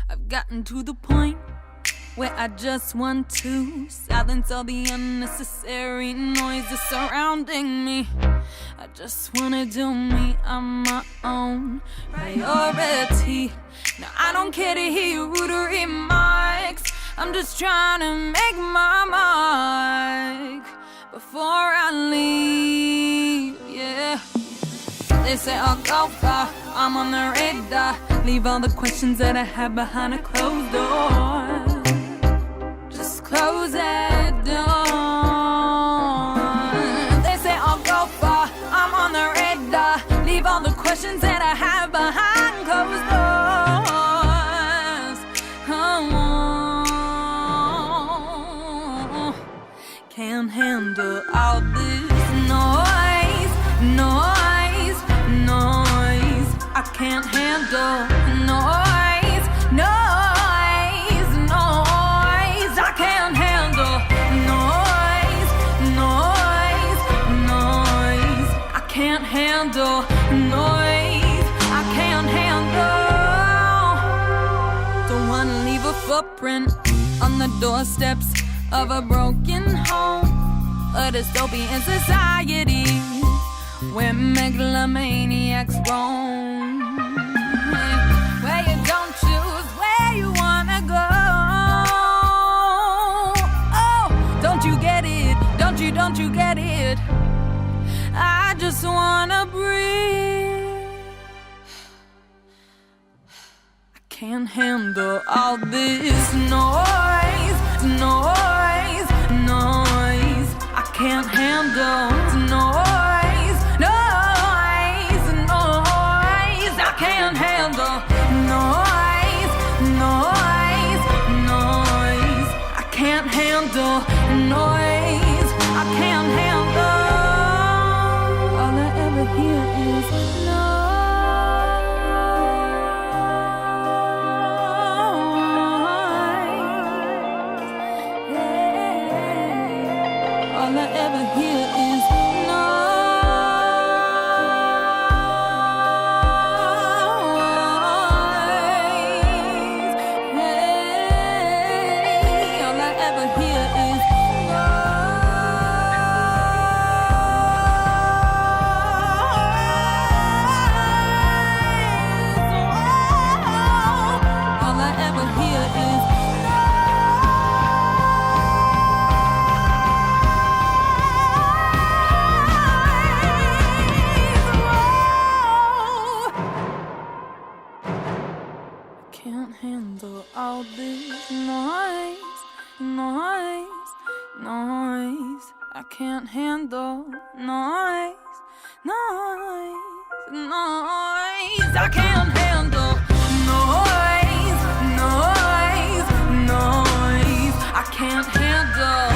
I've gotten to the point where I just want to silence all the unnecessary noises surrounding me. I just wanna do me, I'm my own priority. Now I don't care to hear your rude remarks. I'm just trying to make my mark before I leave, yeah. They say I'll go far, I'm on the radar. Leave all the questions that I have behind a closed door. Just close that door. They say I'll go far, I'm on the radar. Leave all the questions that I have behind closed doors. Oh, can't handle all this noise. I can't handle noise. I can't handle noise. I can't handle noise. I can't handle. Don't wanna leave a footprint on the doorsteps of a broken home, a dystopian society where megalomaniacs roam, where you don't choose where you wanna go. Oh, don't you get it? Don't you get it? I just wanna breathe. I can't handle all this noise. I can't handle noise. I can't handle noise. I can't handle noise. I can't handle. All I ever hear is noise. Yeah. All I ever hear is all this noise. I can't handle noise. I can't handle noise. I can't handle noise. I can't handle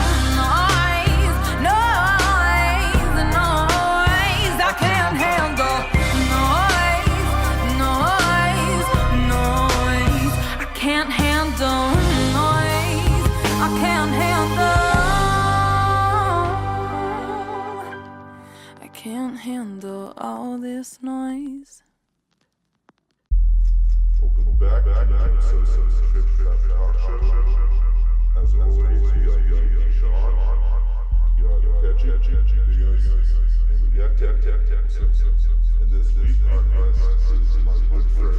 I can't handle noise. I can't handle. I can't handle all this noise. Welcome back to another episode of the Talkshow. As always, we got young Sean, we got Catchy, and we got Tech. And this week, our guest is my good friend.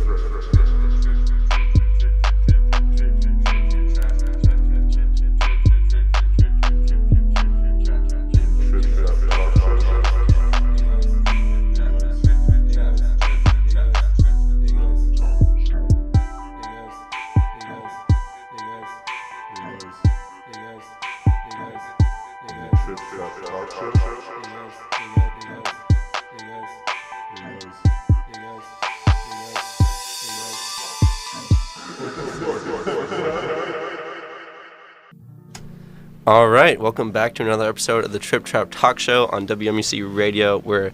All right, welcome back to another episode of the Trip Trap Talk Show on WMUC Radio, where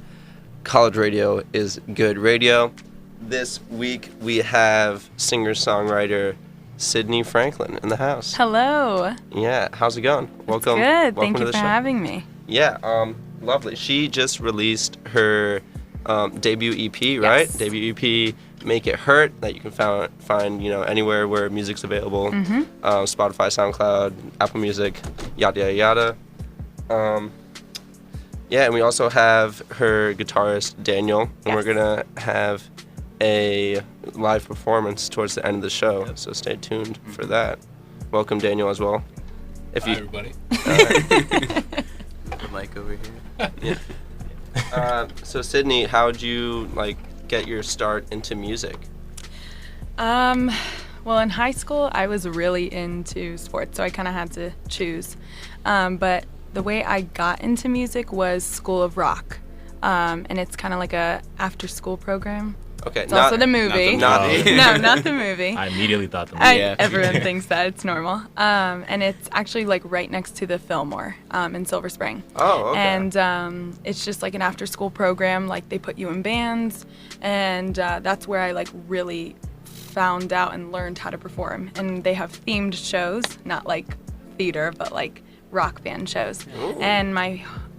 college radio is good radio. This week we have singer-songwriter Sydney Franklin in the house. Hello. Yeah, how's it going? Welcome. Good. Welcome Thank to you the for show. having me. Yeah, lovely. She just released her debut EP, right? Yes. Debut EP, Make It Hurt, that you can find anywhere where music's available. Spotify, SoundCloud, Apple Music, yada yada yada. Yeah, and we also have her guitarist Daniel, and we're gonna have a live performance towards the end of the show. So stay tuned for that. Welcome Daniel as well. Hi everybody. Mike over here. So Sydney, how'd you get your start into music? Well, in high school, I was really into sports, so I kind of had to choose. But the way I got into music was School of Rock, and it's kind of like a after-school program. Okay, It's also the movie. Not the No, not the movie. I immediately thought the movie. Everyone thinks that. It's normal. And it's actually right next to the Fillmore in Silver Spring. Oh, okay. And it's just an after-school program. They put you in bands, and that's where I really found out and learned how to perform. And they have themed shows, not theater, but rock band shows. Ooh. And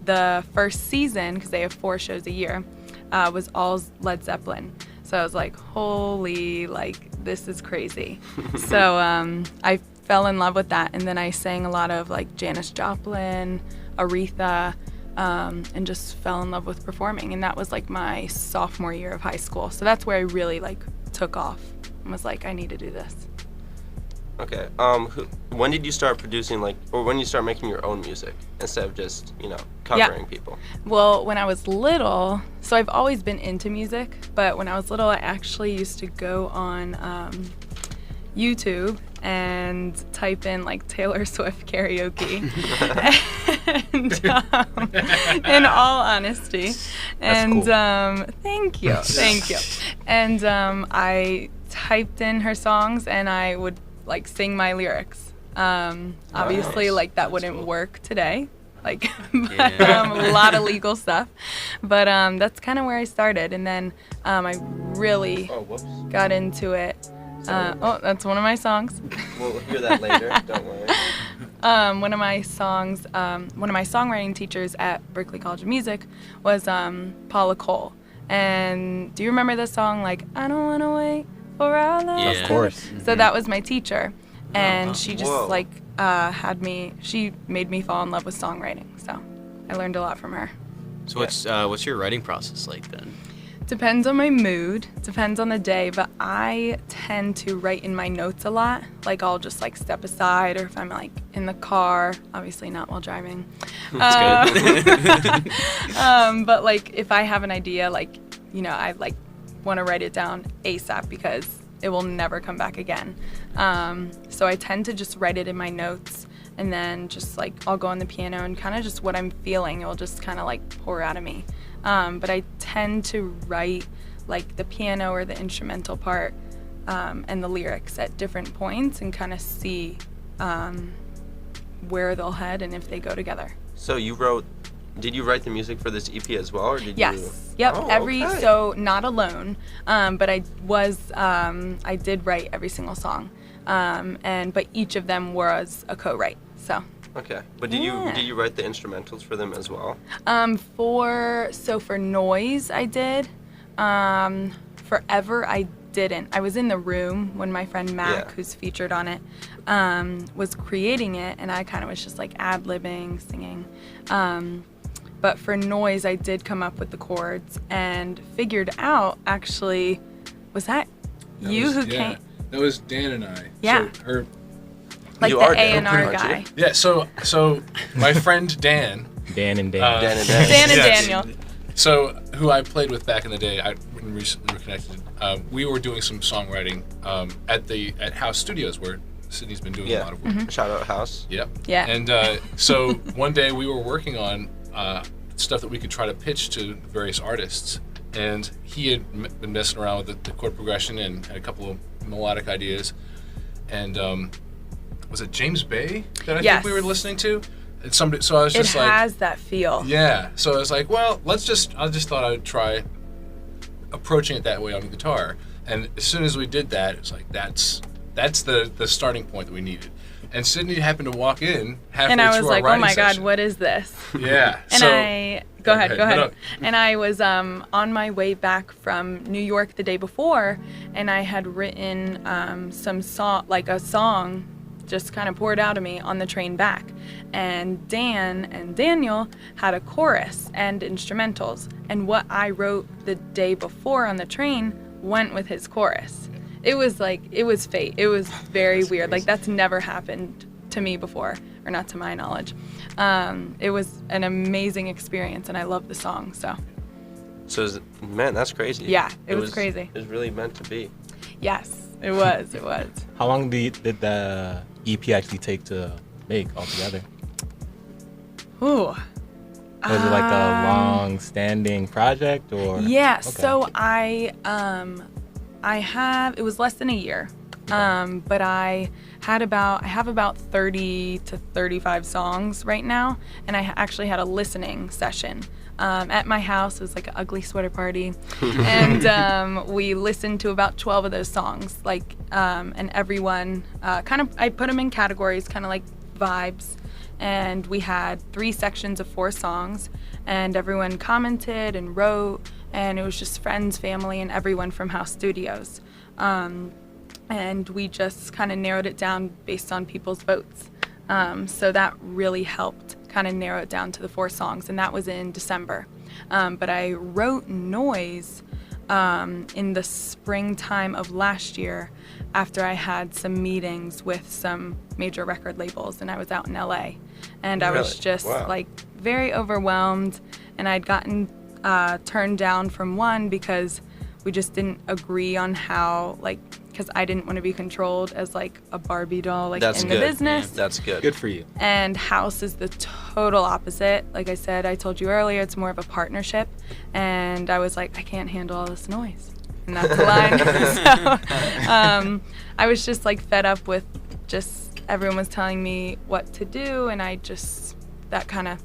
the first season, because they have 4 shows a year, was all Led Zeppelin. So I was like, holy, this is crazy. So I fell in love with that, and then I sang a lot of Janis Joplin, Aretha, and just fell in love with performing. And that was my sophomore year of high school. So that's where I really took off and was I need to do this. Okay. When did you start producing or when you start making your own music instead of just covering people? Well, when I was little, so I've always been into music, but when I was little, I actually used to go on YouTube and type in Taylor Swift karaoke. And in all honesty, and thank you. And I typed in her songs, and I would sing my lyrics. Obviously, that wouldn't work today. A lot of legal stuff. But that's kind of where I started. And then I really got into it. That's one of my songs. We'll hear that later. Don't worry. One of my songwriting teachers at Berklee College of Music was Paula Cole. And do you remember the song, I don't want to wait for our love? Yeah. Of course. So that was my teacher. And she just Whoa. she made me fall in love with songwriting. So I learned a lot from her. So what's your writing process like then? Depends on my mood, depends on the day, but I tend to write in my notes a lot. I'll just step aside, or if I'm in the car, obviously not while driving. That's good. But if I have an idea, I want to write it down ASAP because it will never come back again. So I tend to just write it in my notes, and then just I'll go on the piano and kind of just what I'm feeling, it will just kind of pour out of me. But I tend to write the piano or the instrumental part and the lyrics at different points and kind of see where they'll head and if they go together. So did you write the music for this EP as well, or did you? Yes. Yep. Oh, okay. So not alone, but I did write every single song, but each of them was a co-write. So. Okay, but did you write the instrumentals for them as well? For Noise I did. Forever I didn't. I was in the room when my friend Mac, who's featured on it, was creating it, and I kind of was just ad-libbing, singing. But for Noise I did come up with the chords and figured out, actually, was that you who came? That was Dan and I. Yeah. So her. You The are A&R Dan, aren't guy. you? Yeah. So my friend Dan. Dan and Dan. Dan and Dan. Dan and Yes. Daniel. So who I played with back in the day, when we recently reconnected. We were doing some songwriting at House Studios, where Sydney's been doing a lot of work. Shout out House. Yep. Yeah. And so one day we were working on stuff that we could try to pitch to various artists, and he had been messing around with the chord progression and had a couple of melodic ideas. And was it James Bay that I Yes. think we were listening to? And somebody, so I was just It like, has that feel. yeah. So I was like, well, I just thought I would try approaching it that way on the guitar. And as soon as we did that, it's like that's the starting point that we needed. And Sydney happened to walk in halfway And I was through like, our oh writing my God, session. what is this? Yeah. And so I Go ahead. No. And I was on my way back from New York the day before, and I had written a song, just kind of poured out of me on the train back. And Dan and Daniel had a chorus and instrumentals, and what I wrote the day before on the train went with his chorus. It was fate. It was very weird. Like, that's never happened to me before, or not to my knowledge. It was an amazing experience, and I love the song. So Man, that's crazy. Yeah, it was crazy. It was really meant to be. Yes, it was. How long did the EP actually take to make altogether? Ooh. Was it like a long-standing project, or? Yeah. Okay. So I have. It was less than a year. But I have about 30 to 35 songs right now, and I actually had a listening session at my house. It was like an ugly sweater party, and we listened to about 12 of those songs. And everyone I put them in categories, kind of like vibes, and we had 3 sections of 4 songs, and everyone commented and wrote, and it was just friends, family, and everyone from House Studios. And we just kind of narrowed it down based on people's votes. So that really helped kind of narrow it down to the 4 songs, and that was in December. But I wrote Noise in the springtime of last year after I had some meetings with some major record labels, and I was out in LA. And I was just very overwhelmed, and I'd gotten turned down from one because we just didn't agree on how, because I didn't want to be controlled as like a Barbie doll, the business. Yeah, that's good. Good for you. And House is the total opposite. Like I said, I told you earlier, it's more of a partnership. And I was like, I can't handle all this noise. And that's a line. So I was just fed up with just everyone was telling me what to do, and I just, that kind of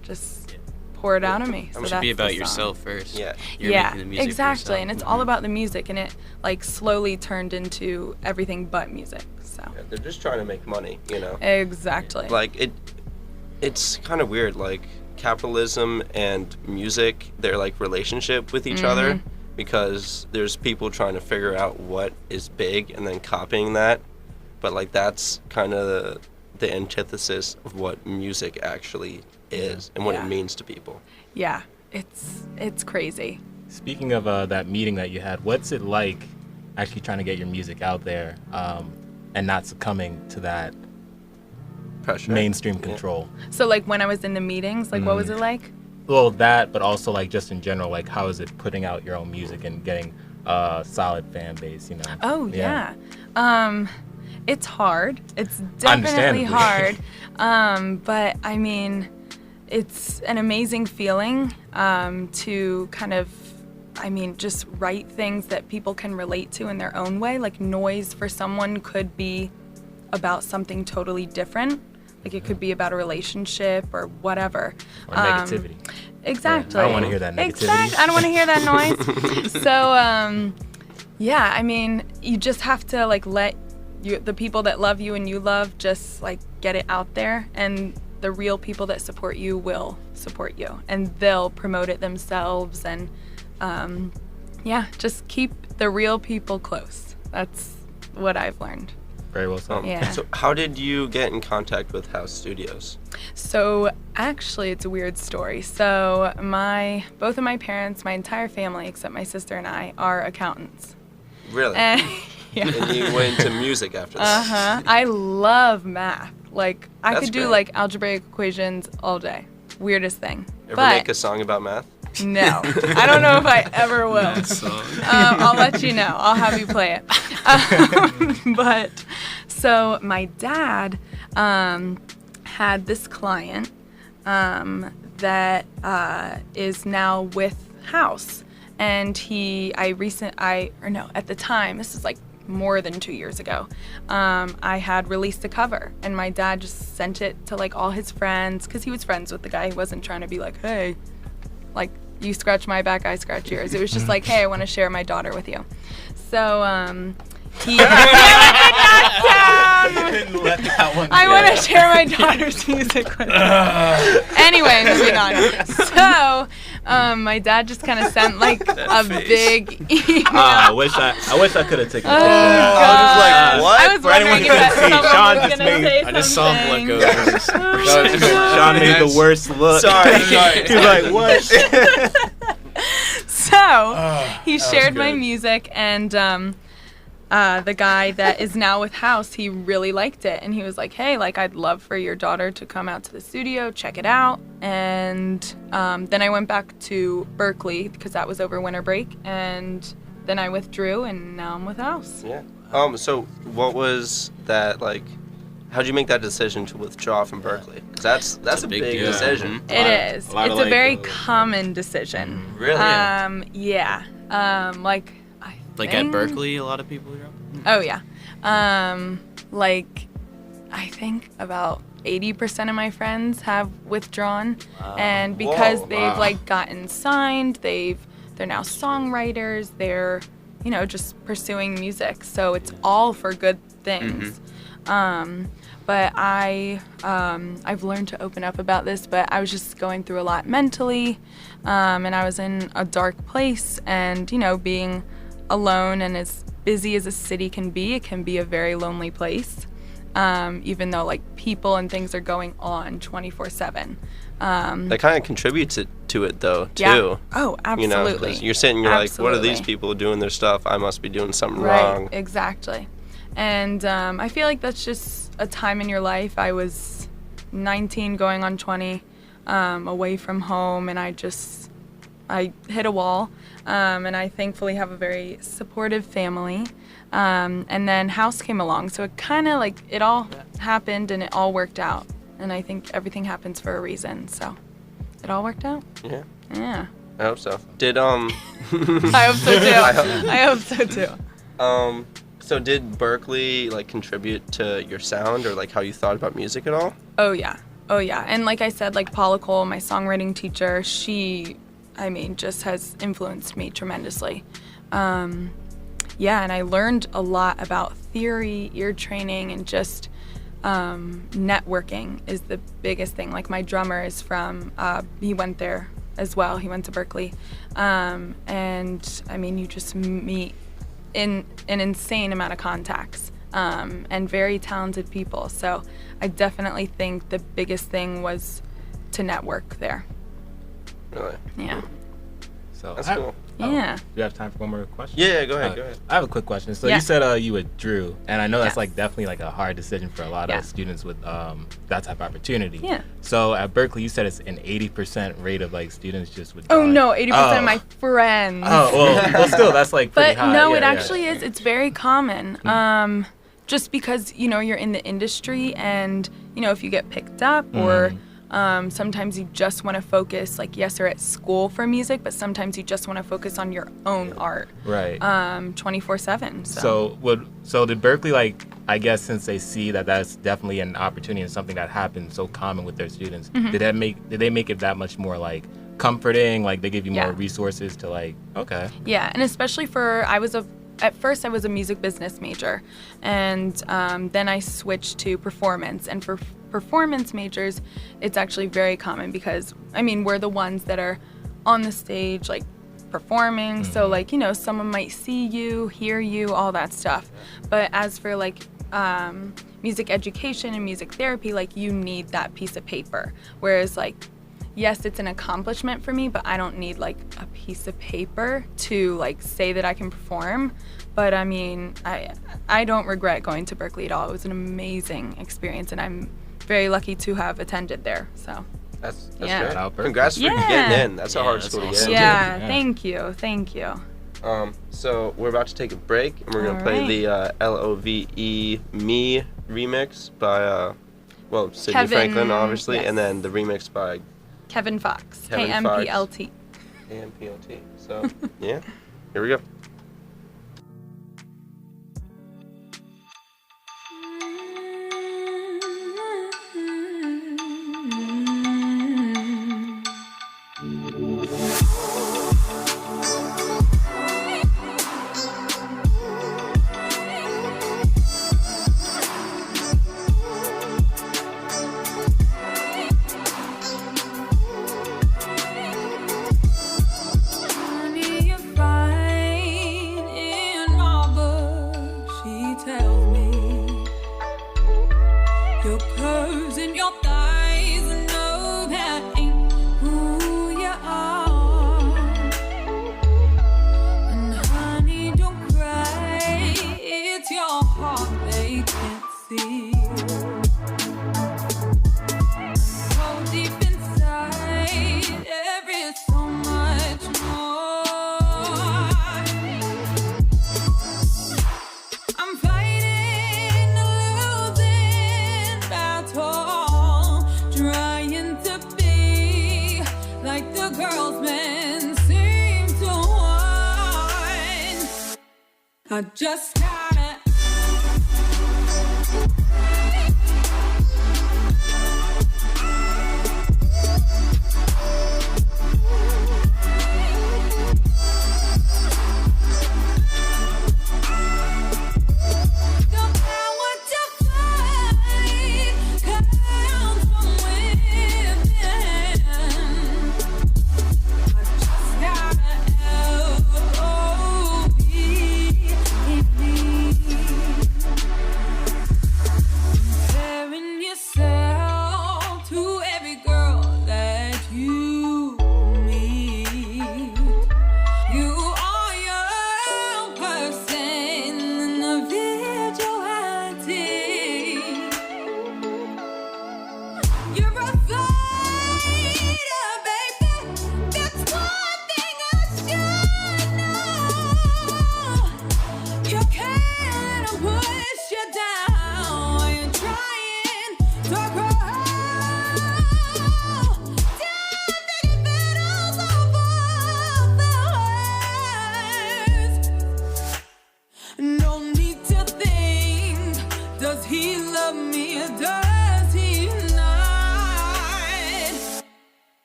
just poured out of me. So it should be about yourself first. Yeah. You're making the music exactly. for yourself. And it's all about the music, and it slowly turned into everything but music. So Yeah, they're just trying to make money, Exactly. It's kind of weird, capitalism and music, their relationship with each other, because there's people trying to figure out what is big and then copying that, but that's kind of the antithesis of what music actually is and what it means to people. Yeah, it's crazy. Speaking of that meeting that you had, what's it like actually trying to get your music out there and not succumbing to that Pressure. mainstream control? So when I was in the meetings, what was it like? Well, that, but also just in general, how is it putting out your own music and getting a solid fan base, Oh, yeah. It's hard. It's definitely hard. But I mean, it's an amazing feeling to kind of, just write things that people can relate to in their own way. Noise for someone could be about something totally different. It could be about a relationship or whatever. Or negativity. Exactly. Yeah, I don't want to hear that negativity. Exactly. I don't want to hear that noise. So, you just have to let the people that love you and you love just get it out there, and the real people that support you will support you, and they'll promote it themselves, and just keep the real people close. That's what I've learned. Very well said. Yeah. So how did you get in contact with House Studios? So actually, it's a weird story. So both of my parents, my entire family except my sister and I, are accountants. Really? And, yeah. And you went into music after that? I love math. I That's could do great. algebraic equations all day. Weirdest thing. Ever But make a song about math? no, I don't know if I ever will. I'll let you know. I'll have you play it. But so my dad had this client that is now with House, and at the time, this is more than 2 years ago, I had released a cover, and my dad just sent it to all his friends, because he was friends with the guy. He wasn't trying to be hey, you scratch my back, I scratch yours. It was just hey, I want to share my daughter with you. So he knocked down. Didn't let that one I go. want to share my daughter's music with her. Anyway, moving on. So, my dad just kind of sent like a big email. I wish I could have taken a picture. I was like, what? I was For anyone wondering who if couldn't see, someone Sean was just gonna made- say I just saw him something. look over. Sean made the worst look. Sorry. He was like, what? So he was shared my good. music, and the guy that is now with House, he really liked it, and he was like, "Hey, like I'd love for your daughter to come out to the studio, check it out." And then I went back to Berkeley because that was over winter break, and then I withdrew, and now I'm with House. Yeah. So what was that like? How'd you make that decision to withdraw from Berkeley? Because that's a big deal. decision. It is. It's lot of, a like, very common decision. Really? Yeah. Like I Like think, at Berkeley, a lot of people drop. Oh yeah. Like I think about 80% of my friends have withdrawn, and because Whoa. they've like gotten signed, they're now songwriters. They're just pursuing music, so it's all for good things. But I've learned to open up about this, but I was just going through a lot mentally, and I was in a dark place, and being alone and as busy as a city can be, it can be a very lonely place, even though like people and things are going on 24/7. That kind of contributes to it though too. Yeah. Oh, You know, absolutely. 'cause you're sitting, you're like, what are these Absolutely. people doing their stuff? I must be doing something Right, wrong. exactly. And I feel like that's just a time in your life. I was 19 going on 20, away from home, and I hit a wall. And I thankfully have a very supportive family. And then House came along, so it kind of like it all happened and it all worked out. And I think everything happens for a reason, so it all worked out. Yeah. Yeah. I hope so. Did I hope so too. I hope so too. So did Berkeley like contribute to your sound or like how you thought about music at all? Oh yeah. And like I said, like Paula Cole, my songwriting teacher, she, just has influenced me tremendously. And I learned a lot about theory, ear training, and just networking is the biggest thing. Like my drummer is from, he went there as well. He went to Berkeley. And you just meet in an insane amount of contacts and very talented people. So I definitely think the biggest thing was to network there. Really? Yeah. So That's cool. Yeah. Do you have time for one more question? Yeah, go ahead. I have a quick question. So Yeah. you said you withdrew, and I know that's Yes. like definitely like a hard decision for a lot Yeah. of students with that type of opportunity. Yeah. So at Berkeley, you said it's an 80% rate of like students just Oh withdrawing. no, 80% Oh. of my friends. Oh well still that's like pretty But high. no, Yeah, it yeah. actually is. It's very common. Just because you're in the industry, and if you get picked up, or sometimes you just want to focus. Like yes, you're at school for music, but sometimes you just want to focus on your own art. Right. 24/7. So did Berkeley, like, I guess since they see that that's definitely an opportunity and something that happens so common with their students, Mm-hmm. did they make it that much more like comforting? Like they give you more Yeah. resources to like, okay. Yeah, and especially at first I was a music business major, and then I switched to performance. And for performance majors, it's actually very common because, we're the ones that are on the stage, like, performing. So, like, someone might see you, hear you, all that stuff. But as for, like, music education and music therapy, like, you need that piece of paper. Whereas, like, yes, it's an accomplishment for me, but I don't need like a piece of paper to like say that I can perform. But I don't regret going to Berkeley at all. It was an amazing experience, and I'm very lucky to have attended there. So That's Yeah. great. Shout out Berkeley. Congrats for Yeah. getting in. That's a Yeah, hard that's school to get awesome. into. yeah, Yeah. thank you. So we're about to take a break, and we're gonna play Alright. the LOVE Me remix by Sidney Kevin, Franklin, obviously, yes. and then the remix by Kevin Fox, Kevin Fox. KMPLT. AMPLT. So yeah, here we go. I just gotta.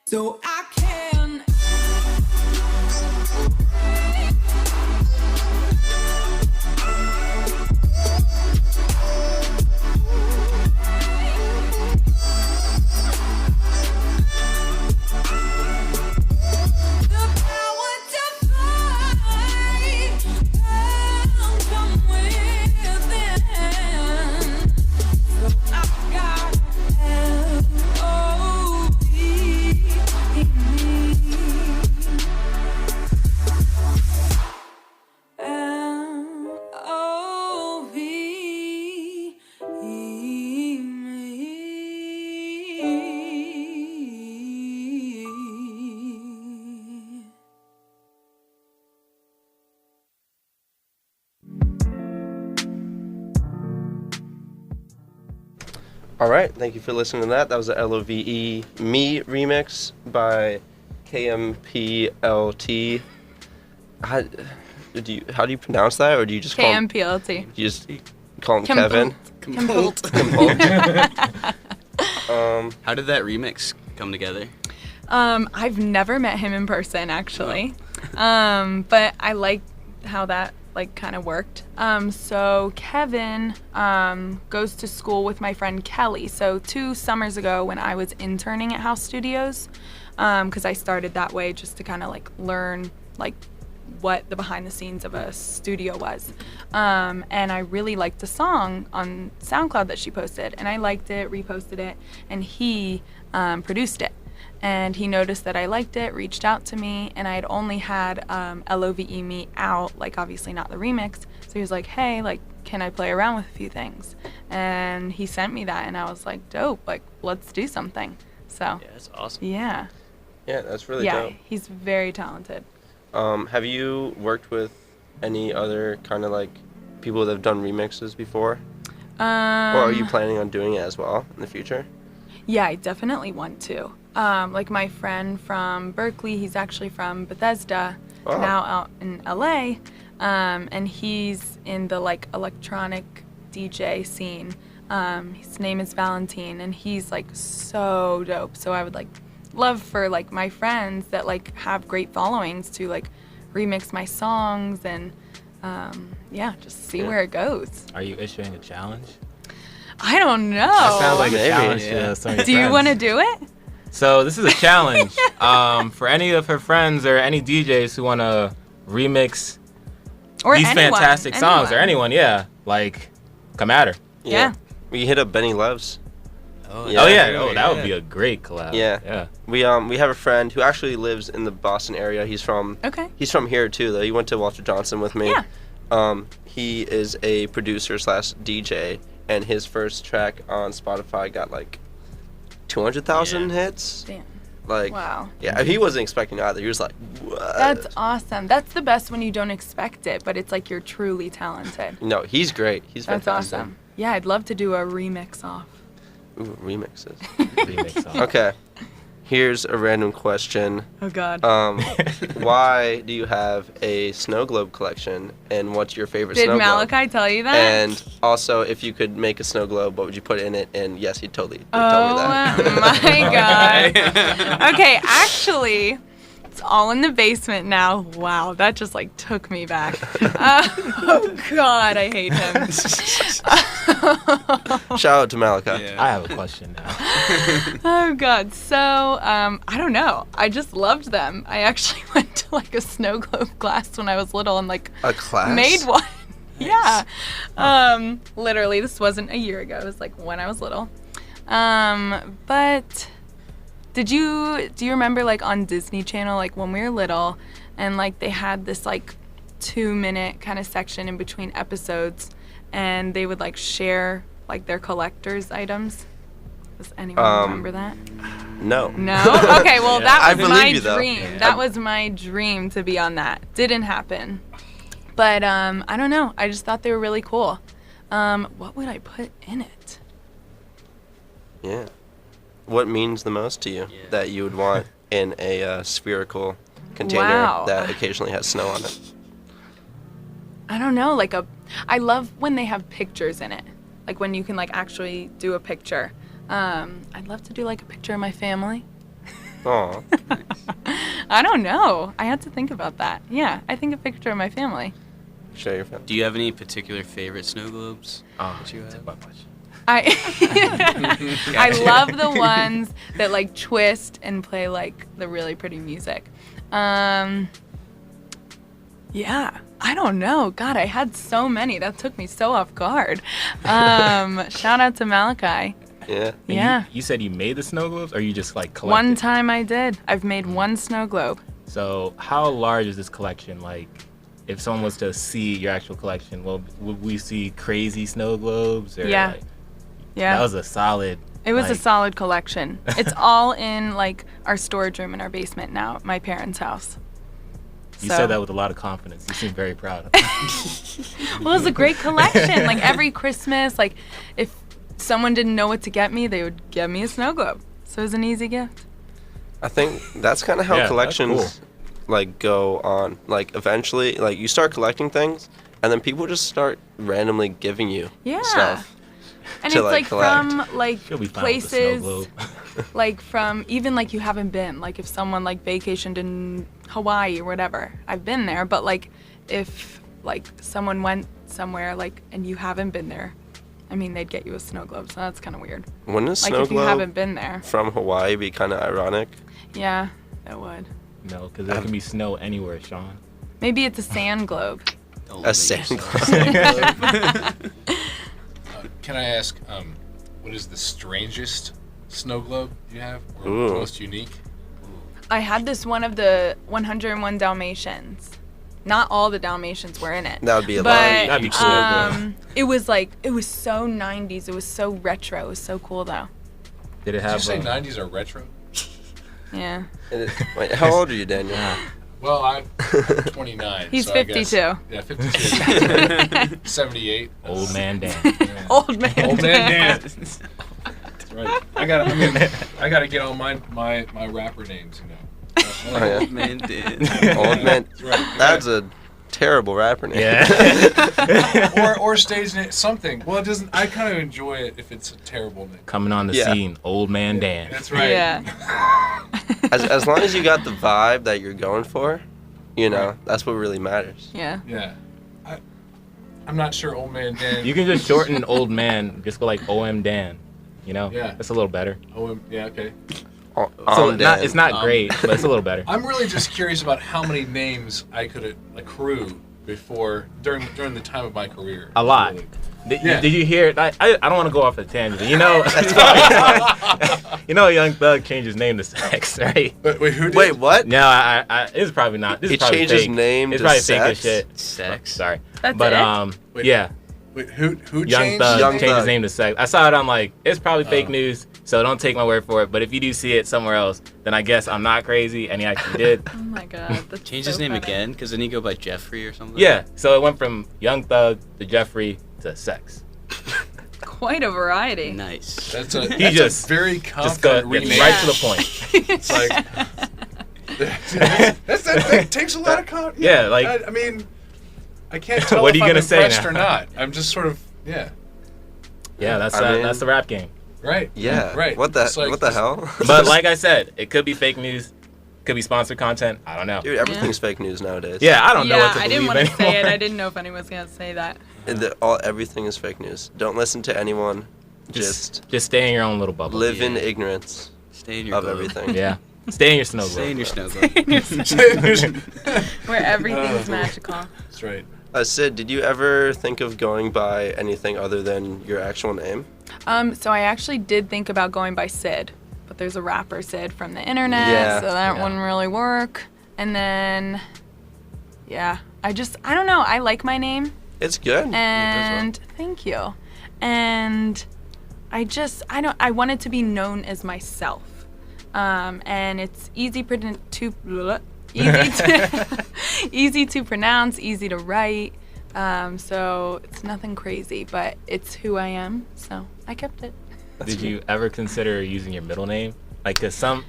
So I can. The power to fly comes from within. So I got All right, thank you for listening to that. That was the LOVE Me remix by KMPLT. How do you pronounce that, or do you just call him? KMPLT. You just call him Kevin? Compult. How did that remix come together? I've never met him in person, actually. But I like how that kind of worked. So Kevin goes to school with my friend Kelly. So 2 summers ago when I was interning at House Studios, because I started that way just to kind of learn what the behind the scenes of a studio was. And I really liked the song on SoundCloud that she posted, and I liked it, reposted it, and he produced it. And he noticed that I liked it, reached out to me, and I had only had LOVE Me out, obviously not the remix. So he was like, hey, can I play around with a few things? And he sent me that, and I was like, dope, let's do something. So Yeah, that's awesome. yeah. Yeah, that's really dope. Yeah, he's very talented. Have you worked with any other kind of people that have done remixes before? Or are you planning on doing it as well in the future? Yeah, I definitely want to. My friend from Berkeley, he's actually from Bethesda, Oh. now out in LA, and he's in the electronic DJ scene. His name is Valentine, and he's so dope. So I would love for my friends that have great followings to remix my songs and just see where it goes. Are you issuing a challenge? I don't know. That sounds like a Maybe, challenge yeah. to some of your Do you friends. want to do it? So this is a challenge for any of her friends or any DJs who want to remix Or these anyone, fantastic songs or anyone. yeah, come at her. Yeah. We hit up Benny Loves. Oh, Yeah. Oh yeah, that would be a great collab. Yeah. Yeah. We have a friend who actually lives in the Boston area. He's from here too though. He went to Walter Johnson with me. Yeah. He is a producer / DJ, and his first track on Spotify got 200,000 hits. Damn. Wow. Yeah, he wasn't expecting either. He was like, what? That's awesome. That's the best when you don't expect it, but it's you're truly talented. No, he's great. He's That's fantastic. awesome. Yeah, I'd love to do a remix off. Ooh, remixes. Remix song. Okay. Here's a random question. Oh God. Why do you have a Snowglobe collection, and what's your favorite Did snow globe? Malachi tell you that? And also, if you could make a snow globe, what would you put in it? And yes, he totally told me Oh that. my God. Okay, actually, it's all in the basement now. Wow, that just like took me back. Oh God, I hate him. Shout out to Malachi. I have a question now. Oh God. So I don't know. I just loved them. I actually went to like a snow globe class when I was little and like A class? made one. Yeah. Literally, this wasn't a year ago. It was like when I was little. But do you remember like on Disney Channel, like when we were little, and like they had this like 2-minute kind of section in between episodes, and they would like share like their collector's items. Does anyone remember that? No. No? Okay, well that I was believe my you, though. dream. Yeah. That was my dream to be on that. Didn't happen. But I don't know. I just thought they were really cool. What would I put in it? Yeah. What means the most to you that you would want in a spherical container Wow. that occasionally has snow on it? I don't know, I love when they have pictures in it. Like when you can like actually do a picture. I'd love to do like a picture of my family. Aw. I don't know. I had to think about that. Yeah, I think a picture of my family. Show your family. Do you have any particular favorite snow globes? That's a good question. I love the ones that like twist and play like the really pretty music. Yeah, I don't know. God, I had so many. That took me so off guard. Shout out to Malachi. Yeah. And Yeah. You said you made the snow globes, or you just like collected? One time I did. I've made one snow globe. So how large is this collection? Like, if someone was to see your actual collection, well, would we see crazy snow globes? Or Yeah. Like, Yeah. that was a solid. It was a like- solid collection. It's all in like our storage room in our basement now at my parents' house. You So- said that with a lot of confidence. You seem very proud. Well, it was a great collection. Like every Christmas, like if someone didn't know what to get me, they would get me a snow globe. So it was an easy gift. I think that's kind of how Yeah, that's collections like go on. Like eventually, like you start collecting things, and then people just start randomly giving you Yeah. stuff. And To, it's like, like collect. from like She'll be fine with the snow places, globe. like from even like you haven't been. Like if someone like vacationed in Hawaii or whatever, I've been there. But like if like someone went somewhere like and you haven't been there, I mean they'd get you a snow globe. So that's kind of weird. Wouldn't a Like snow if you haven't globe been there. from Hawaii be kind of ironic? Yeah, it would. No, because there can be snow anywhere, Sean. Maybe it's a sand globe. Don't A make sand yourself- globe. Can I ask, what is the strangest snow globe you have, or Ooh. most unique? I had this one of the 101 Dalmatians. Not all the Dalmatians were in it. That would be a But lot. That'd be cool. it was so 90s. It was so retro. It was so cool though. Did it Did you have? say 90s are retro? Yeah. Wait, how old are you, Daniel? Well, I'm 29. He's so I guess- 52. Yeah, 52. 78. Old man Dan. Yeah. Old man. Old man Dan. That's right. I gotta get on my rapper names, you know. Oh, yeah. Man did. Old man. That's right. That's a terrible rapper name. Yeah. or stage name, something. Well, it doesn't. I kind of enjoy it if it's a terrible name. Coming on the Yeah. scene, Old Man Dan. That's right. Yeah. As long as you got the vibe that you're going for, you know, that's what really matters. Yeah. Yeah. I'm not sure Old Man Dan. You can just shorten Old Man, just go like OM Dan. You know? Yeah. That's a little better. Yeah, okay. So Dan. it's not great, but it's a little better. I'm really just curious about how many names I could accrue before during the time of my career. A lot. Really. Did you hear? I don't want to go off the tangent. But you know, you know, Young Thug changed his name to Sex, right? But wait, who did? Wait, what? No, I it's probably not. This He is probably changed his fake. name It's to probably fake Sex? as shit. Sex. Sorry, That's but it? Wait. yeah, Wait, who Young changed? Thug Young changed Thug. his name to Sex. I saw it on like it's probably fake news, so don't take my word for it. But if you do see it somewhere else, then I guess I'm not crazy, and he actually did. Oh my God. That's Change so his name funny. again, because then he go by Jeffrey or something. Yeah, so it went from Young Thug to Jeffrey to Sex. Quite a variety. Nice. That's a He just very Just go confident rename. right to the point. It's like that takes a lot of Yeah, like- I mean, I can't tell What are if you I'm gonna say impressed now? or not. I'm just sort of Yeah, that's I mean- that's the rap game. right. Yeah. right. What the It's like what the just- hell? But like I said, it could be fake news, could be sponsored content. I don't know. Dude, everything's fake news nowadays. Yeah, I don't know what to I believe didn't want to anymore. say it. I didn't know if anyone was gonna say that. Everything is fake news. Don't listen to anyone. Just Just stay in your own little bubble. live in Yeah. ignorance Stay in your of globe. everything. Yeah, stay in your snow Stay in globe. your snow globe. Where everything's magical. That's right. Sid, did you ever think of going by anything other than your actual name? So I actually did think about going by Sid, but there's a rapper Sid from the internet, Yeah. so that Yeah. wouldn't really work. And then, yeah, I don't know. I like my name, It's good. and thank you. And I want it to be known as myself. And it's easy easy to pronounce, easy to write. So it's nothing crazy, but it's who I am. So I kept it. Did you ever consider using your middle name? Like, cause some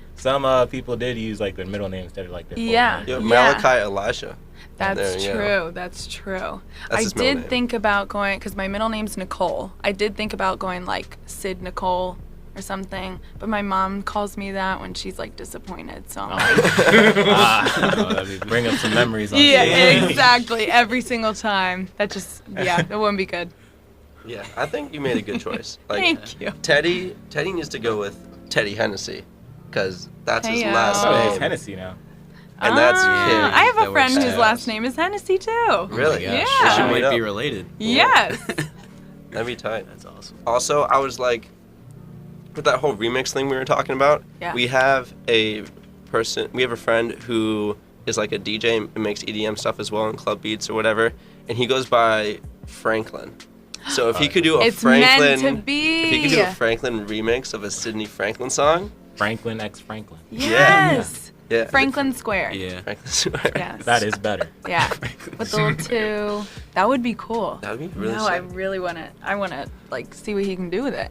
people did use like their middle name instead of like their full Yeah. name. Yeah, Malachi Elijah. That's There you true. go. That's true. That's I his middle did name. think about going, because my middle name's Nicole. I did think about going like Sid Nicole or something, but my mom calls me that when she's like disappointed. So I'm like, Bring up some memories. On yeah, stage. exactly. Every single time. That wouldn't be good. Yeah, I think you made a good choice. Like Thank you. Teddy needs to go with Teddy Hennessy, because that's his Hey-o. last Oh, name. it's Hennessy now. And that's Ah, King. I have That a friend works whose out. last name is Hennessy too. Really? Oh my gosh. Yeah. She Meet might up. be related. Yes. That'd be tight. That's awesome. Also, I was like, with that whole remix thing we were talking about, Yeah. we have a friend who is like a DJ and makes EDM stuff as well and club beats or whatever, and he goes by Franklin. So if he could do a It's Franklin, meant to be. if he could do a Franklin remix of a Sidney Franklin song, Franklin X Franklin. Yes. yeah, Franklin Square. Yeah. Franklin Square. Yes. That is better. Yeah. With the little two. That would be cool. That'd be really No, sick. I really want to. I want to like see what he can do with it.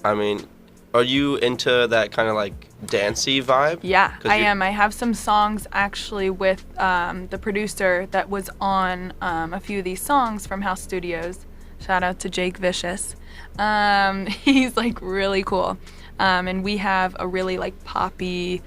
I mean, are you into that kind of like dancey vibe? Yeah, 'Cause I you- am. I have some songs actually with the producer that was on a few of these songs from House Studios. Shout out to Jake Vicious. He's like really cool. And we have a really like poppy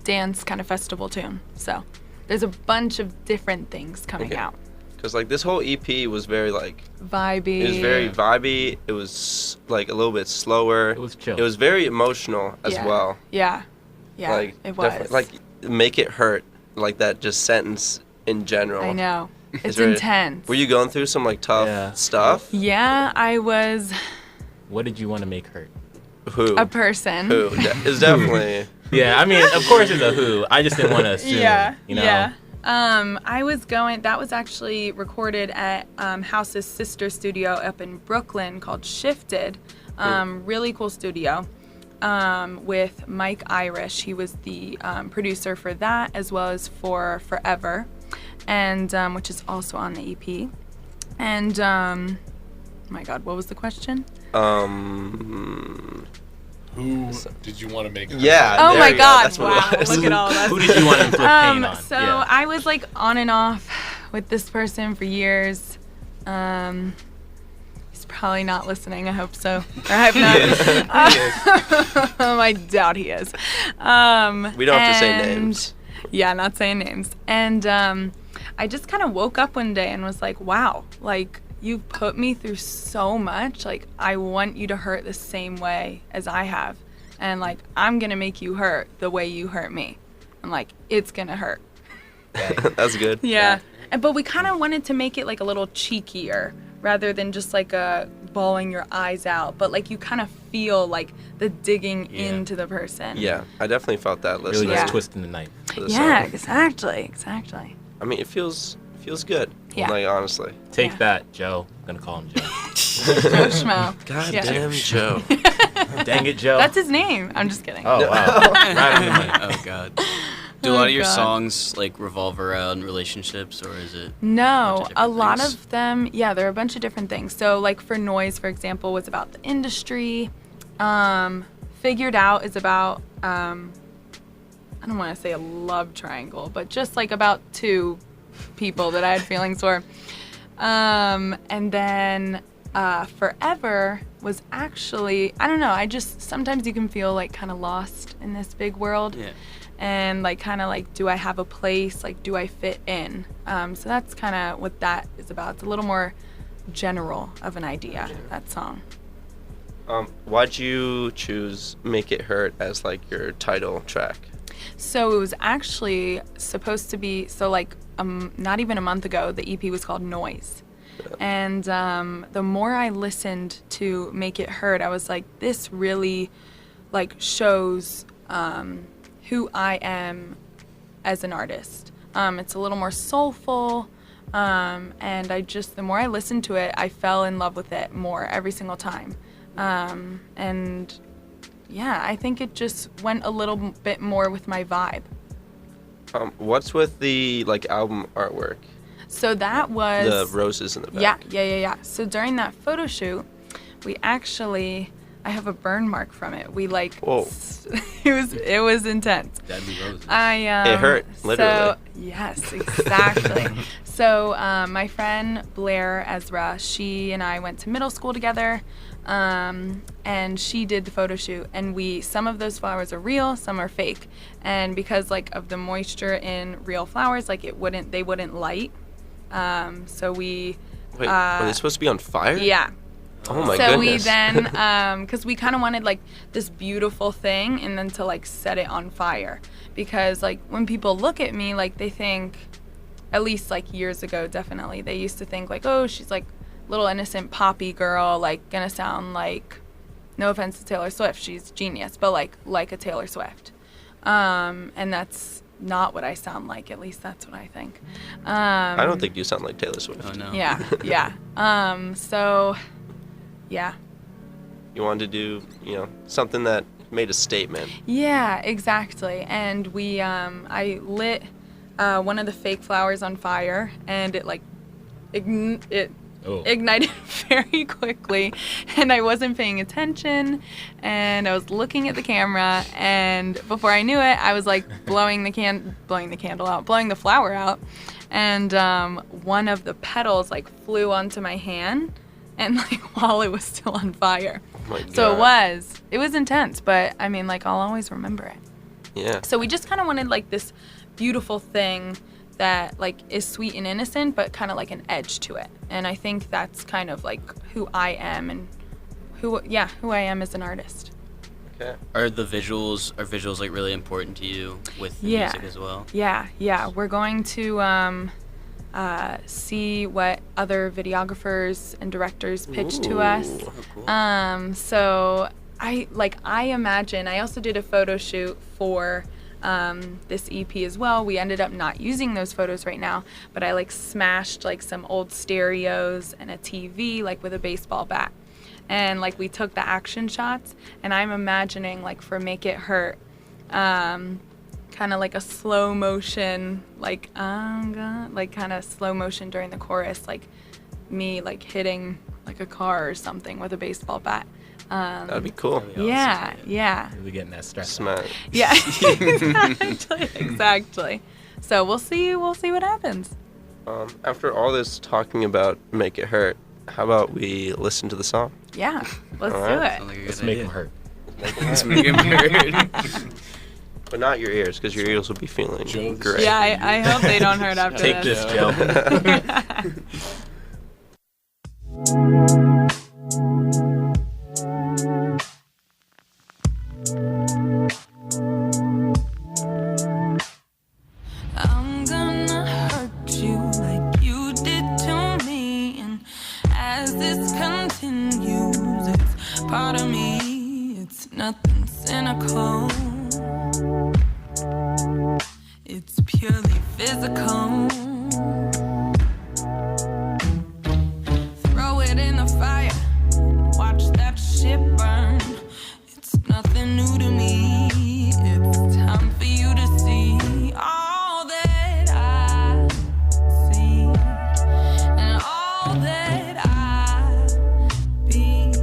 dance kind of festival tune. So there's a bunch of different things coming Okay. out. Because like this whole EP was very like, Vibey. it was very vibey. It was like a little bit slower. It was chill. It was very emotional as Yeah. well. Yeah. Yeah, Like it was. definitely- like make it hurt. Like that just sentence in general. I know. It's very- intense. Were you going through some like tough Yeah. stuff? Yeah, I was What did you want to make hurt? Who? a person. Who? It's definitely. Yeah, I mean, of course it's a who. I just didn't want to assume. Yeah, You know? yeah. That was actually recorded at House's sister studio up in Brooklyn called Shifted. Really cool studio with Mike Irish. He was the producer for that as well as for Forever, and which is also on the EP. And oh my God, what was the question? Who did you want to make? Yeah. Oh there my you go. God! That's what Wow, it was. look at all that. Who did you want to inflict pain on? So Yeah. I was like on and off with this person for years. He's probably not listening. I hope so. Or I have not. I doubt he is. We don't have to say and- names. Yeah, not saying names. And I just kind of woke up one day and was like, wow, like you've put me through so much. Like I want you to hurt the same way as I have. And like I'm going to make you hurt the way you hurt me. And like it's going to hurt. That's good. Yeah. But we kind of wanted to make it like a little cheekier rather than just like a bawling your eyes out. But like you kind of feel like the digging Yeah. into the person. Yeah, I definitely felt that Really listening Yeah. just twisting the knife. to the Yeah, song. exactly. I mean, it feels good. Yeah. Like honestly. Take Yeah. that, Joe. I'm going to call him Joe. Joe Schmo. God Yeah. damn, Joe. Dang it, Joe. That's his name. I'm just kidding. Oh, wow. Right on the money. Oh God. Do a lot of your God. songs like revolve around relationships, or is it? No, bunch of a different lot things. of them, yeah, there are a bunch of different things. So, like for Noise, for example, was about the industry. figured out is about, I don't want to say a love triangle, but just like about two people that I had feelings for. And then Forever was actually, I don't know, sometimes you can feel like kind of lost in this big world. Yeah. And like kind of like, do I have a place? Like, do I fit in? So that's kind of what that is about. It's a little more general of an idea, that song. Why'd you choose Make It Hurt as like your title track? So it was actually supposed to be, so like not even a month ago, the EP was called Noise. Yeah. And the more I listened to Make It Hurt, I was like, this really like shows who I am as an artist. It's a little more soulful, and the more I listened to it, I fell in love with it more every single time. And yeah, I think it just went a little bit more with my vibe. What's with the like album artwork? So that was the roses in the back. Yeah. So during that photo shoot, we actually, I have a burn mark from it. We like, whoa. It was intense. Deadly roses. It hurt, literally. So, yes, exactly. So my friend Blair Ezra, she and I went to middle school together, and she did the photo shoot. And some of those flowers are real, some are fake. And because like of the moisture in real flowers, like they wouldn't light. So we. Wait, were they supposed to be on fire? Yeah. Oh my so goodness. So we then, because we kind of wanted like this beautiful thing and then to like set it on fire. Because like when people look at me, like they think, at least like years ago, definitely, they used to think like, oh, she's like little innocent poppy girl, like gonna sound like, no offense to Taylor Swift, she's genius, but like a Taylor Swift. And that's not what I sound like, at least that's what I think. I don't think you sound like Taylor Swift. Oh no. Yeah. So, yeah. You wanted to do, something that made a statement. Yeah, exactly. And I lit one of the fake flowers on fire, and it like ignited very quickly, and I wasn't paying attention, and I was looking at the camera, and before I knew it, I was like blowing the flower out, and one of the petals like flew onto my hand, and like while it was still on fire. Oh my God. So it was intense, but I mean, like I'll always remember it. Yeah. So we just kind of wanted like this beautiful thing that like is sweet and innocent, but kind of like an edge to it. And I think that's kind of like who I am and who I am as an artist. Okay. Are visuals like really important to you with the music as well? Yeah. We're going to see what other videographers and directors pitch to us. Oh, cool. So I imagine, I also did a photo shoot for this EP as well. We ended up not using those photos right now, but I like smashed like some old stereos and a TV like with a baseball bat. And like we took the action shots, and I'm imagining like for Make It Hurt, kind of like a slow motion, like kind of slow motion during the chorus, like me like hitting like a car or something with a baseball bat. That'd be cool. Yeah. Really getting that stress. Smart. Yeah, exactly. So we'll see what happens. After all this talking about Make It Hurt, how about we listen to the song? Yeah, let's All do right. it. Let's make them hurt. Let's make him hurt. But not your ears, because your ears will be feeling Jokes. great. Yeah, I hope they don't hurt after Take this, Joe. I'm gonna hurt you like you did to me, and as this continues, it's part of me. It's nothing cynical. It's purely physical. Throw it in the fire, watch that shit burn. It's nothing new to me. It's time for you to see all that I see and all that I be.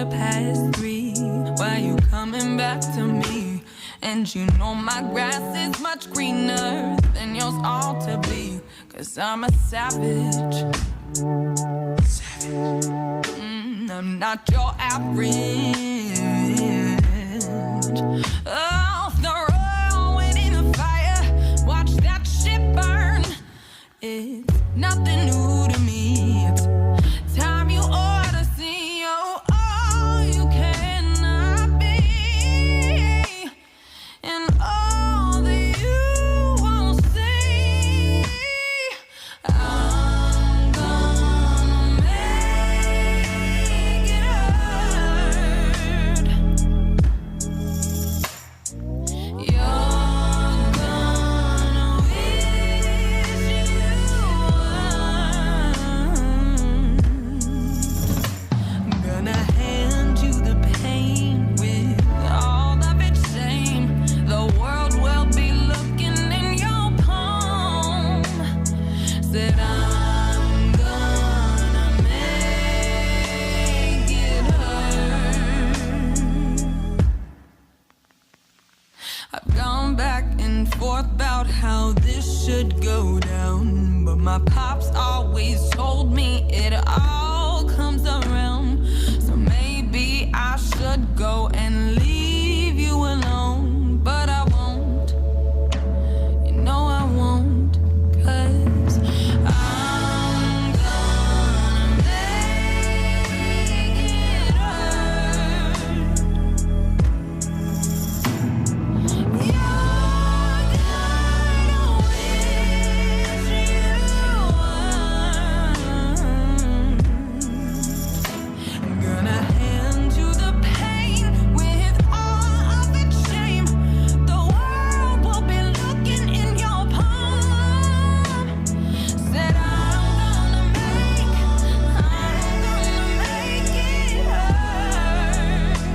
3:15. Why you coming back to me? And you know my grass is much greener than yours ought to be. 'Cause I'm a savage. I'm not your average. Off the road, waiting the fire. Watch that shit burn. It's nothing new to me. It's time you ought to see. Oh, all you cannot be. And all that you won't see. I'm gonna make it hurt. You're gonna wish you were. Gonna hand you the pain with all of its shame. The world will be looking in your palm. Said I'm gonna make it hurt. I've gone back and forth about how this should go down, but my pops always told me it all comes around. So maybe I should go and leave you alone, but I won't. You know I won't, 'cause I'm gonna make it hurt. You're gonna wish you were. Gonna hand you the pain with all of its shame. The world will be looking in your palm. Said I'm gonna make it hurt.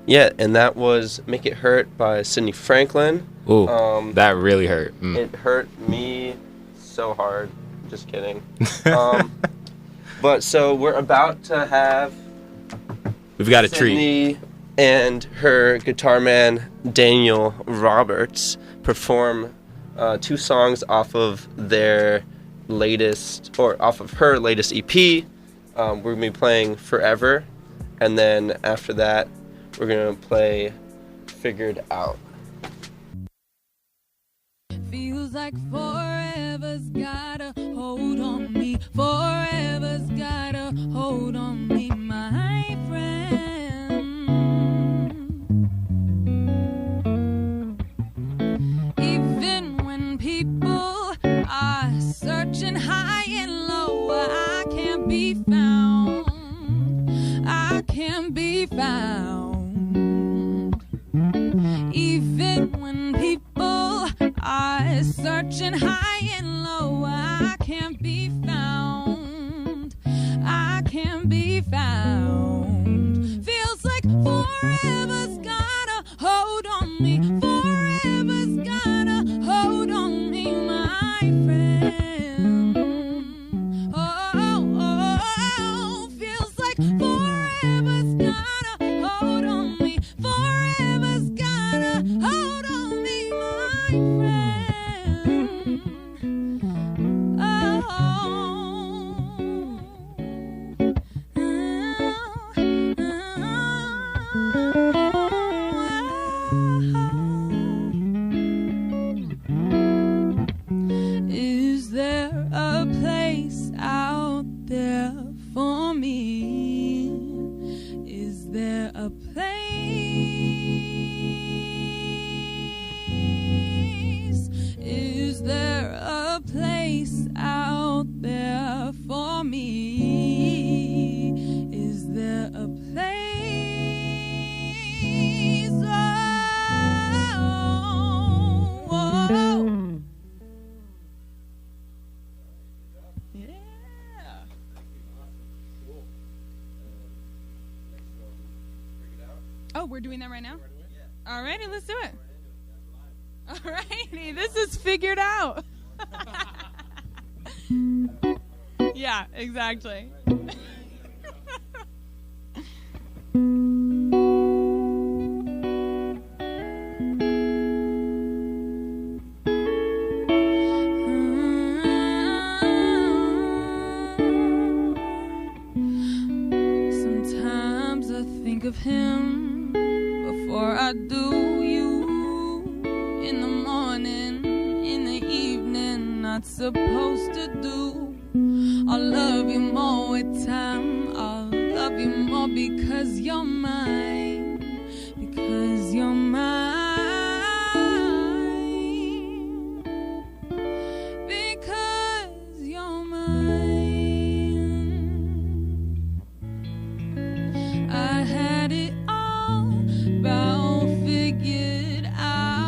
Yeah, and that was Make It Hurt by Sidney Franklin. Ooh, Um, that really hurt. It hurt me so hard. Just kidding. But so we're about to have We've got a treat. Sydney and her guitar man Daniel Roberts perform 2 songs off of their latest, or off of her latest EP. We're gonna be playing Forever, and then after that, we're gonna play Figured Out. Feels like forever's gotta hold on me. Forever's gotta hold on me, my friend. Even when people are searching high and low, I can't be found. I can't be found. Even when people are searching high and low, I can't be found. I can't be found. Feels like forever's gotta hold on me. Forever's gotta hold on me, my friend. Oh, oh, oh, feels like forever's gotta hold on me. Forever's gotta hold on me, my friend. Oh, is there a place out there for me? Is there a place? Is there a place out there for me? Is there a place? Oh, oh, oh. Yeah. Oh, we're doing that right now? All righty, let's do it. All righty, this is figured out. Yeah, exactly. Sometimes I think of him before I do. You in the morning, in the evening, not supposed to do. I'll love you more with time. I'll love you more because you're mine. Because you're mine. Because you're mine. I had it all about figured out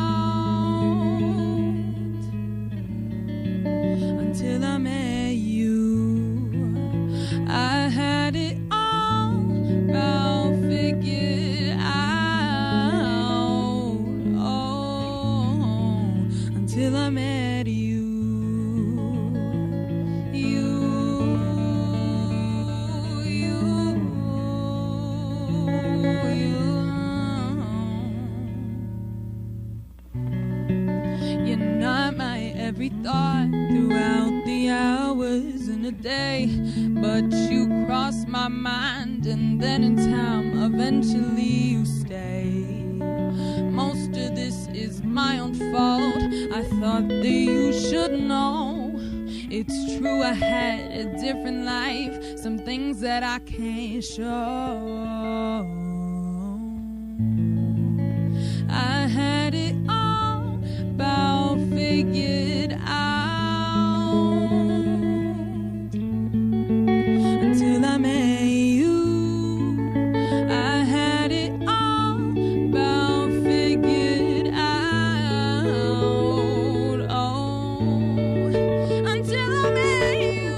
until I met you. I had it all about figured out, oh, until I met you. You're not my every thought throughout the hours in a day, but you cross my mind, and then in time eventually you stay. Most of this is my own fault. I thought that you should know. It's true, I had a different life, some things that I can't show. I had it all about figured out until I met you. I had it all about figured out, oh, until I met you.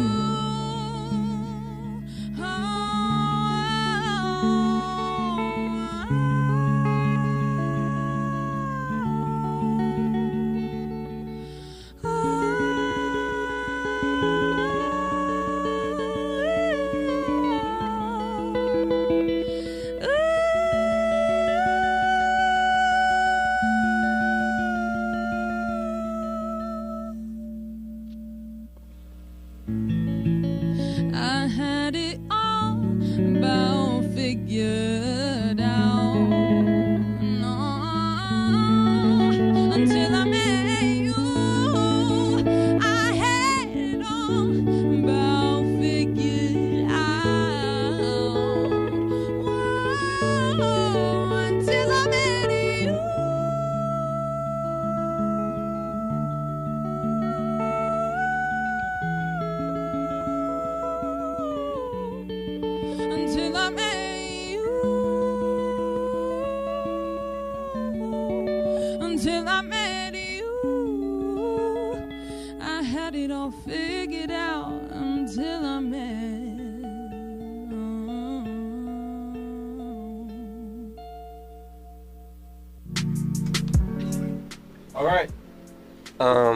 I had it all about figured out, no, until I met you. I had it all about figured out, whoa, until I met you. Until I met you. Until I met you. I had it all figured out until I met. All right.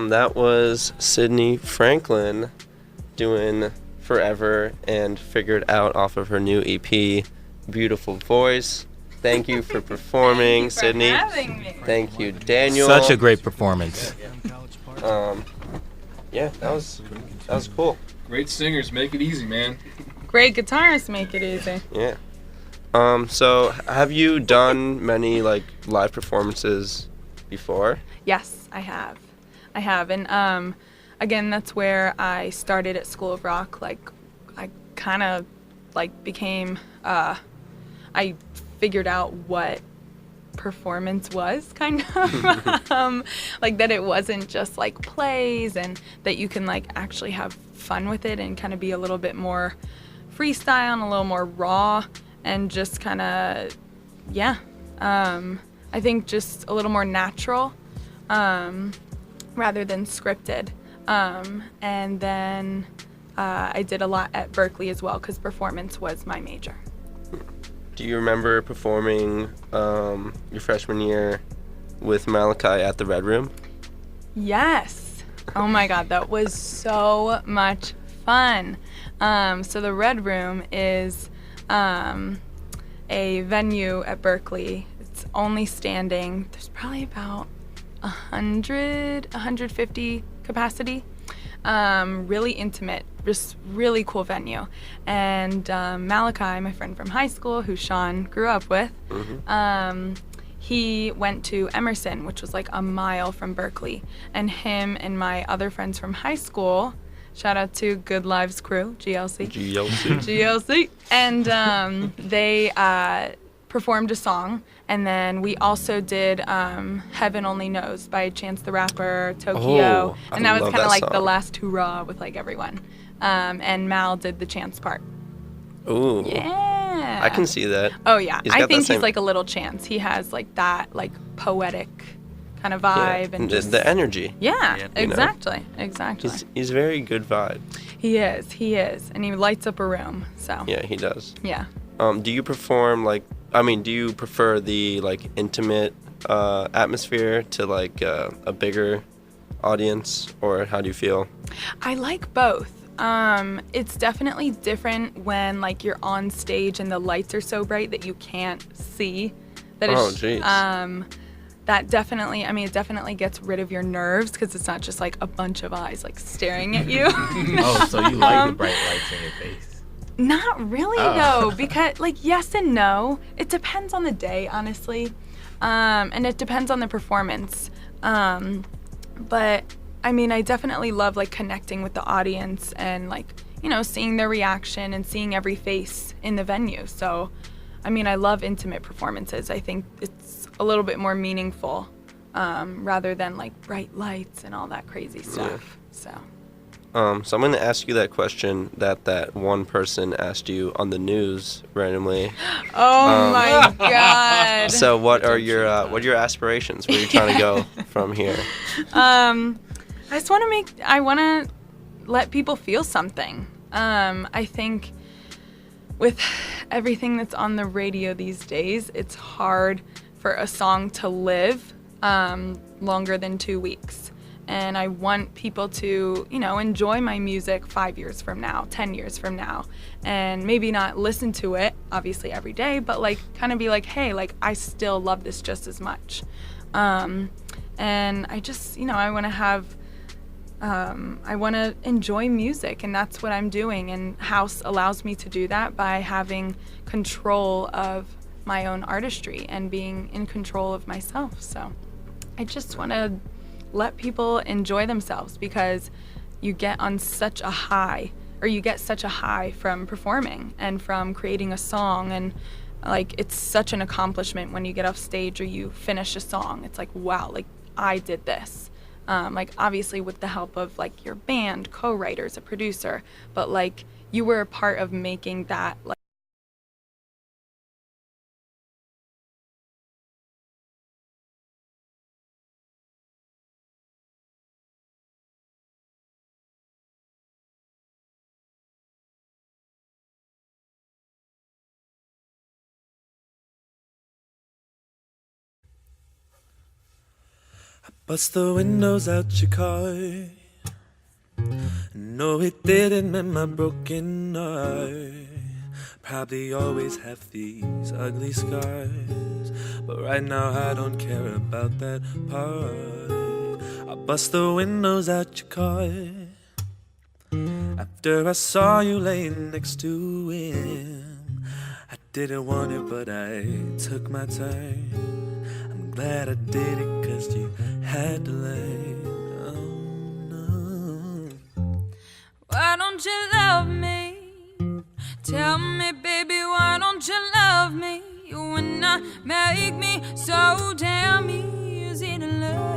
That was Sydney Franklin doing Forever and Figured Out off of her new EP, Beautiful Voice. Thank you for performing, Sydney. Having me. Thank you, Daniel. Such a great performance. Yeah, that was cool. Great singers, make it easy, man. Great guitarists make it easy. Yeah. So have you done many like live performances before? Yes, I have. And again, that's where I started at School of Rock. Like, I kind of like became, I figured out what performance was, kind of. Like that it wasn't just like plays, and that you can like actually have fun with it and kind of be a little bit more freestyle and a little more raw and just kind of, yeah. I think just a little more natural rather than scripted. And then I did a lot at Berkeley as well because performance was my major. Do you remember performing your freshman year with Malachi at the Red Room? Yes. Oh my God, that was so much fun. So the Red Room is a venue at Berkeley. It's only standing. There's probably about 150 capacity. Really intimate, just really cool venue. And Malachi, my friend from high school, who Sean grew up with, he went to Emerson, which was like a mile from Berkeley. And him and my other friends from high school, shout out to Good Lives crew, GLC. GLC. And they performed a song. And then we also did Heaven Only Knows by Chance the Rapper, Tokyo. And that was kind of like the last hurrah with like everyone. And Mal did the Chance part. Ooh. Yeah. I can see that. Oh yeah. I think he's like a little Chance. He has like that like poetic kind of vibe and just the energy. Yeah, exactly. He's very good vibe. He is. And he lights up a room. So yeah, he does. Yeah. Do you perform do you prefer the like intimate atmosphere to like a bigger audience, or how do you feel? I like both. It's definitely different when like you're on stage and the lights are so bright that you can't see. That definitely, it definitely gets rid of your nerves because it's not just like a bunch of eyes like staring at you. Oh, so you like the bright lights in your face? Not really though, because like yes and no. It depends on the day, honestly, and it depends on the performance. But I definitely love like connecting with the audience and like seeing their reaction and seeing every face in the venue. So, I love intimate performances. I think it's a little bit more meaningful rather than like bright lights and all that crazy stuff. So I'm going to ask you that question that one person asked you on the news randomly. Oh my God! So what are your aspirations? Where are you trying to go from here? I want to let people feel something. I think with everything that's on the radio these days, it's hard for a song to live longer than 2 weeks. And I want people to, enjoy my music 5 years from now, 10 years from now, and maybe not listen to it, obviously, every day, but, like, kind of be like, hey, like, I still love this just as much. And I just, I want to have, I want to enjoy music, and that's what I'm doing. And House allows me to do that by having control of my own artistry and being in control of myself. So I just want to let people enjoy themselves, because you get on such a high, or you get such a high from performing and from creating a song. And like, it's such an accomplishment when you get off stage or you finish a song. It's like, wow, like I did this. Like obviously with the help of like your band, co-writers, a producer, but like you were a part of making that like Bust the windows out your car. No, it didn't mend my broken heart. Probably always have these ugly scars, but right now I don't care about that part. I bust the windows out your car after I saw you laying next to him. I didn't want it, but I took my turn. I'm glad I did it, 'cause you had to learn. Oh no. Why don't you love me? Tell me, baby, why don't you love me? You and I make me so damn easy to love.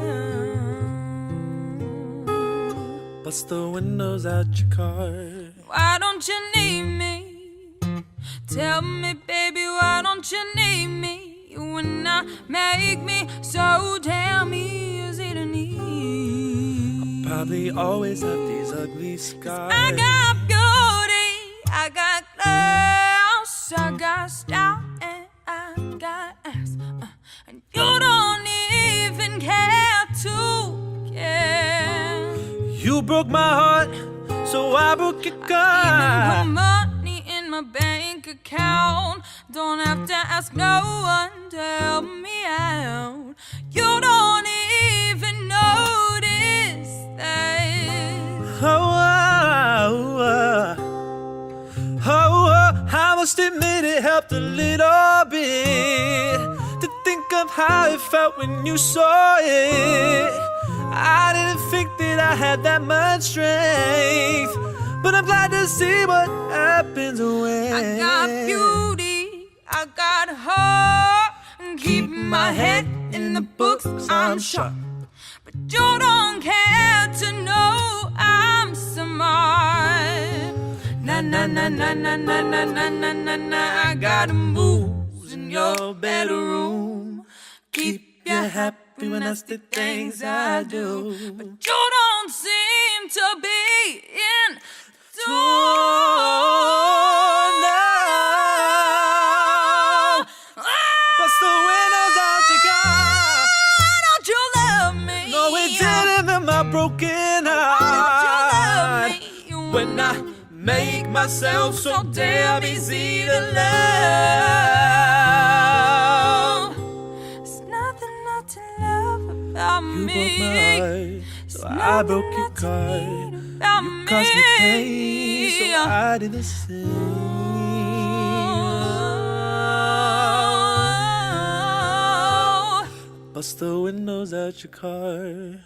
Bust the windows out your car. Why don't you need me? Tell me, baby, why don't you need me? You and I make me so damn easy to need. I'll probably always have these ugly scars. I got beauty, I got class, I got style. You broke my heart, so I broke your car. Even put money in my bank account. Don't have to ask no one to help me out. You don't even notice that. I must admit it helped a little bit to think of how it felt when you saw it. I didn't think that I had that much strength, but I'm glad to see what happens when I got beauty, I got heart, and keep my head in the books, I'm sharp. But you don't care to know I'm smart. Na na na na na na na na na na na. I got moves in your bedroom. Keep you happy when that's the things I do. But you don't seem to be in tune now. Bust the windows out your car. Don't you love me? No, it didn't in my broken heart. When I make myself so damn easy to love. There's nothing not to love about You me. broke my heart, so I broke your car. You Caused me pain, so I did the same. Bust the windows out your car.